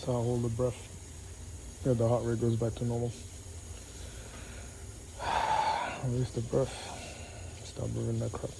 So I hold the breath. Yeah, the heart rate goes back to normal. Release the breath. Stop breathing that crap.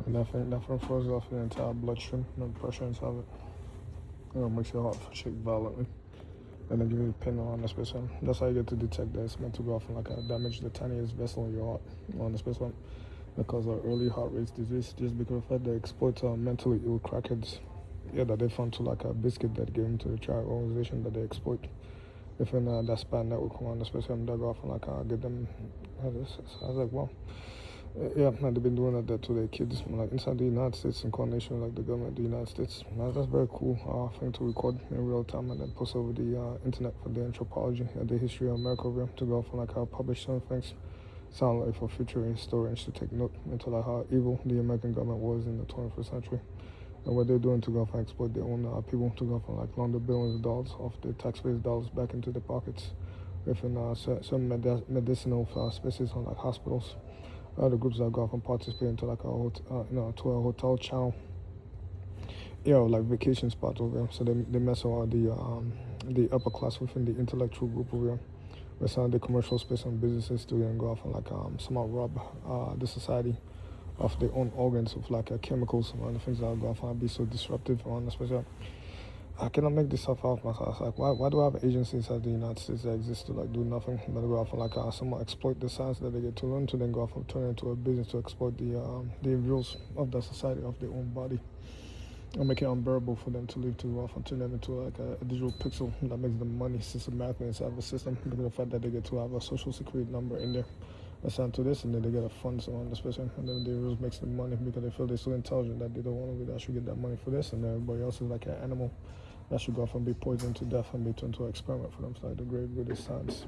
And nothing throws off the entire bloodstream, no pressure inside it. Makes your heart shake violently. And then give you a pin on the space one. That's how you get to detect that it's meant to go off and like damage the tiniest vessel in your heart on the space one. Because early heart rate disease, just because of that they exploit mentally ill crackheads. Yeah, that they found to like a biscuit that gave to the child organization that they exploit. If in that span network on the space one, they go off and like get them. I was like, wow. Yeah, and they've been doing that to their kids, like inside the United States in coordination with like the government of the United States. That's very cool thing to record in real time and then post over the internet for the anthropology and the history of America over to go off and like publish some things. Sound like for future historians to take note into like how evil the American government was in the 21st century and what they're doing to go off and exploit their own people to go off and like launder billions of dollars off the taxpayers' dollars back into their pockets within some medicinal species on like hospitals. The groups that go off and participate into like to a hotel channel, like vacation spots over there. So they mess around the upper class within the intellectual group over there. Where some of the commercial space and businesses to go off and like somehow rob the society of their own organs with like chemicals and the things that go off and be so disruptive on especially. I cannot make this stuff out myself. Like, why do I have agencies at the United States that exist to like do nothing but go off and like someone exploit the science that they get to learn to then go off and turn it into a business to exploit the rules of the society of their own body and make it unbearable for them to live to go off and turn them into like a digital pixel that makes them money systematically inside of the system because of the fact that they get to have a social security number in there assigned to this and then they get a fund on this person and then the rules makes them money because they feel they're so intelligent that they don't want to actually get that money for this and everybody else is like an animal that should go off and be poisoned to death and be turned to an experiment for them. So like the great British science.